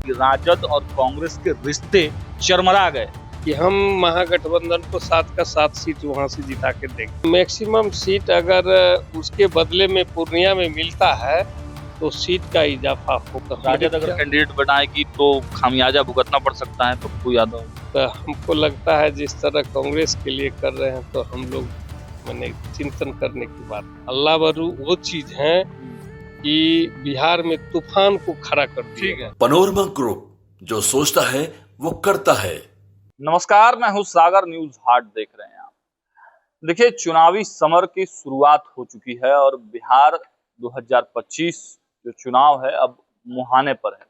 कि राजद और कांग्रेस के रिश्ते चरमरा गए कि हम महागठबंधन को 7 का 7 सीट वहां से जिता के देंगे। मैक्सिमम सीट अगर उसके बदले में पूर्णिया में मिलता है तो सीट का इजाफा होगा। राजद अगर कैंडिडेट बनाएगी तो खामियाजा भुगतना पड़ सकता है पप्पू यादव। तो हमको लगता है जिस तरह कांग्रेस के लिए कर रहे हैं तो हम लोग मैंने चिंतन करने की बात। अल्लाह बरू वो चीज है कि बिहार में तूफान को खड़ा कर दिया। पनोरमा ग्रुप, जो सोचता है वो करता है। नमस्कार, मैं हूं सागर, न्यूज हाट देख रहे हैं आप। देखिए, चुनावी समर की शुरुआत हो चुकी है और बिहार 2025 जो चुनाव है अब मुहाने पर है।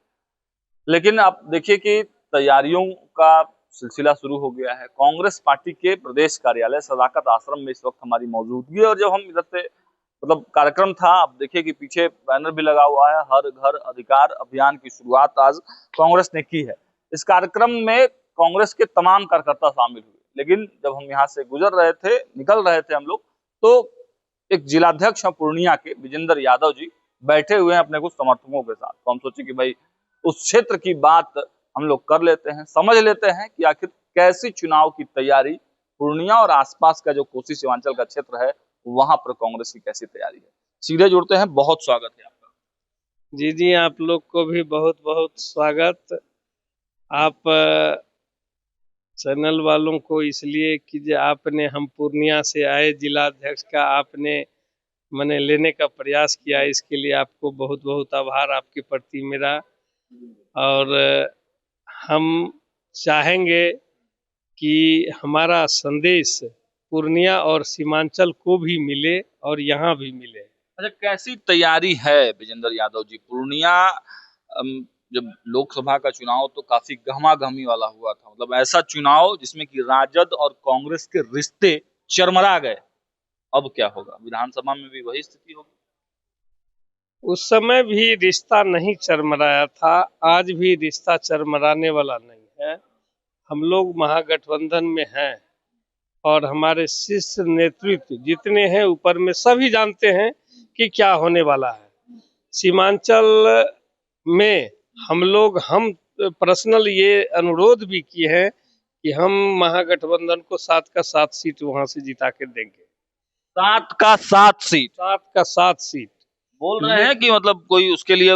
लेकिन आप देखिए कि तैयारियों का सिलसिला शुरू हो गया है। कांग्रेस पार्टी के प्रदेश कार्यालय सदाकत आश्रम में इस वक्त हमारी मौजूदगी है और जब हम इधर से कार्यक्रम था, आप देखिए कि पीछे बैनर भी लगा हुआ है, हर घर अधिकार अभियान की शुरुआत आज कांग्रेस ने की है। इस कार्यक्रम में कांग्रेस के तमाम कार्यकर्ता शामिल हुए, लेकिन जब हम यहाँ से गुजर रहे थे, निकल रहे थे हम लोग, तो एक जिलाध्यक्ष पूर्णिया के विजेंद्र यादव जी बैठे हुए हैं अपने कुछ समर्थकों के साथ। तो हम सोचे कि भाई उस क्षेत्र की बात हम लोग कर लेते हैं, समझ लेते हैं कि आखिर कैसी चुनाव की तैयारी पूर्णिया और आसपास का जो कोसी सीमांचल का क्षेत्र है वहां पर कांग्रेस की कैसी तैयारी है। सीधे जुड़ते हैं, बहुत स्वागत है आपका। जी, आप लोग को भी बहुत बहुत स्वागत। आप चैनल वालों को इसलिए कि जो आपने हम पूर्णिया से आए जिलाध्यक्ष का आपने मैंने लेने का प्रयास किया, इसके लिए आपको बहुत बहुत आभार आपके प्रति मेरा। और हम चाहेंगे कि हमारा संदेश पूर्णिया और सीमांचल को भी मिले और यहाँ भी मिले। अच्छा, कैसी तैयारी है विजेंद्र यादव जी? पूर्णिया जब लोकसभा का चुनाव तो काफी गहमा-गहमी वाला हुआ था, मतलब ऐसा चुनाव जिसमें कि राजद और कांग्रेस के रिश्ते चरमरा गए। अब क्या होगा? विधानसभा में भी वही स्थिति होगी? उस समय भी रिश्ता नहीं चरमराया था, आज भी रिश्ता चरमराने वाला नहीं है। हम लोग महागठबंधन में हैं और हमारे शीर्ष नेतृत्व जितने हैं ऊपर में सभी जानते हैं कि क्या होने वाला है। सीमांचल में हम पर्सनल ये अनुरोध भी किए हैं कि हम महागठबंधन को 7 का 7 सीट वहां से जिता के देंगे। 7 का 7 सीट? 7 का 7 सीट बोल रहे हैं कि मतलब कोई उसके लिए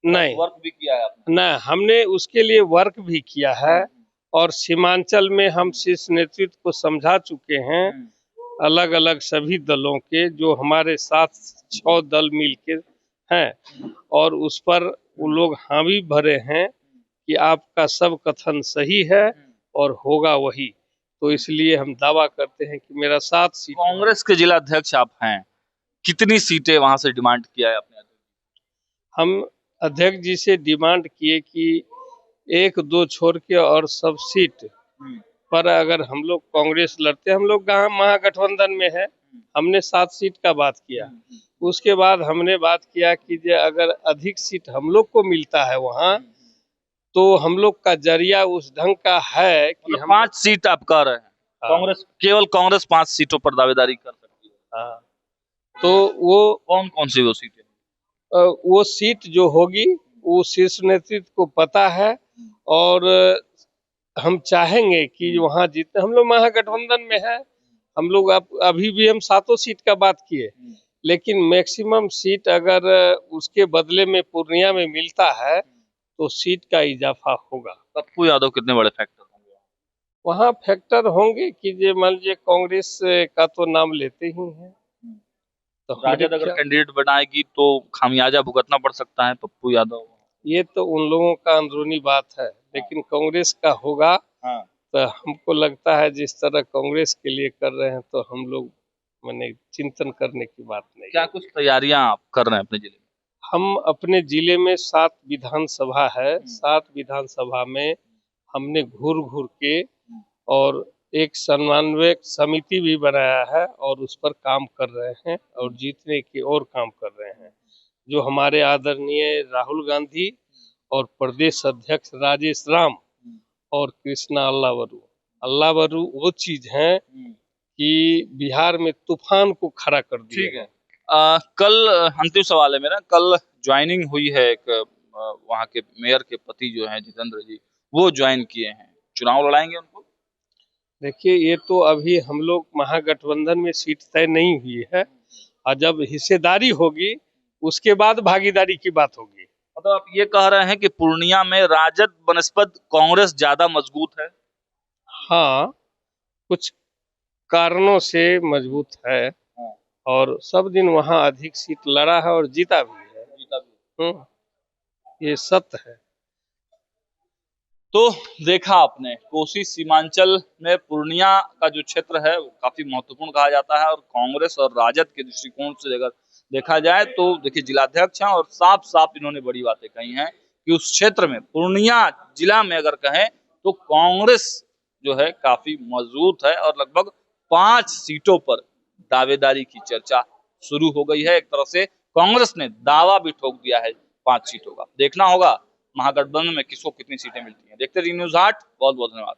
नहीं वर्क भी किया है आपने? नहीं, हमने उसके लिए वर्क भी किया है और सीमांचल में हम शीर्ष नेतृत्व को समझा चुके हैं, अलग अलग सभी दलों के जो हमारे साथ 6 दल मिलके हैं, और उस पर वो लोग हामी भरे हैं कि आपका सब कथन सही है और होगा वही। तो इसलिए हम दावा करते हैं कि मेरा 7 सीट। कांग्रेस के जिलाध्यक्ष आप हैं, कितनी सीटें वहां से डिमांड किया है आपने? हम अध्यक्ष जी से डिमांड किए कि 1-2 छोड़ के और सब सीट पर अगर हम लोग कांग्रेस लड़ते, हम लोग महागठबंधन में है, हमने 7 सीट का बात किया। उसके बाद हमने बात किया कि जो अगर अधिक सीट हम लोग को मिलता है वहाँ, तो हम लोग का जरिया उस ढंग का है कि हम 5 सीट आप कह रहे हैं? कांग्रेस, केवल कांग्रेस 5 सीटों पर दावेदारी कर सकती है। हाँ, तो वो कौन कौन सी वो सीटें? वो सीट जो होगी वो शीर्ष नेतृत्व को पता है और हम चाहेंगे कि वहाँ जीतने। हम लोग महागठबंधन में है, हम लोग अभी भी हम 7 सीट का बात किए, लेकिन मैक्सिमम सीट अगर उसके बदले में पूर्णिया में मिलता है तो सीट का इजाफा होगा। पप्पू यादव कितने बड़े फैक्टर होंगे वहाँ? फैक्टर होंगे कि जे मान लीजिए कांग्रेस का तो नाम लेते ही हैं, तो राजद अगर कैंडिडेट बनाएगी तो खामियाजा भुगतना पड़ सकता है पप्पू यादव। ये तो उन लोगों का अंदरूनी बात है, लेकिन कांग्रेस का होगा। तो हमको लगता है जिस तरह कांग्रेस के लिए कर रहे हैं तो हम लोग मैंने चिंतन करने की बात नहीं। क्या कुछ तैयारियां आप कर रहे हैं अपने जिले में? हम अपने जिले में 7 विधानसभा है, 7 विधानसभा में हमने घूर घूर के और एक समन्वय समिति भी बनाया है और उस पर काम कर रहे हैं और जीतने की और काम कर रहे हैं। जो हमारे आदरणीय राहुल गांधी और प्रदेश अध्यक्ष राजेश राम और कृष्णा अल्लावरू वो चीज है कि बिहार में तूफान को खड़ा कर दिया। कल अंतिम सवाल है मेरा, कल ज्वाइनिंग हुई है एक वहाँ के मेयर के पति जो हैं जितेंद्र जी, वो ज्वाइन किए हैं, चुनाव लड़ाएंगे उनको? देखिए, ये तो अभी हम लोग महागठबंधन में सीट तय नहीं हुई है, और जब हिस्सेदारी होगी उसके बाद भागीदारी की बात होगी। मतलब आप ये कह रहे हैं कि पूर्णिया में राजद बनस्पत कांग्रेस ज्यादा मजबूत है? हाँ, कुछ कारणों से मजबूत है, हाँ, और सब दिन वहाँ अधिक सीट लड़ा है और जीता भी है। जीता भी। ये सत्य है। तो देखा आपने, कोसी सीमांचल में पूर्णिया का जो क्षेत्र है वो काफी महत्वपूर्ण कहा जाता है, और कांग्रेस और राजद के दृष्टिकोण से अगर देखा जाए तो देखिए जिलाध्यक्ष हैं और साफ साफ इन्होंने बड़ी बातें कही हैं कि उस क्षेत्र में, पूर्णिया जिला में अगर कहें तो कांग्रेस जो है काफी मजबूत है, और लगभग 5 सीटों पर दावेदारी की चर्चा शुरू हो गई है। एक तरह से कांग्रेस ने दावा भी ठोक दिया है 5 सीटों का। देखना होगा महागठबंधन में किसको कितनी सीटें मिलती हैं। देखते रहिए न्यूज़ 8। बहुत बहुत धन्यवाद।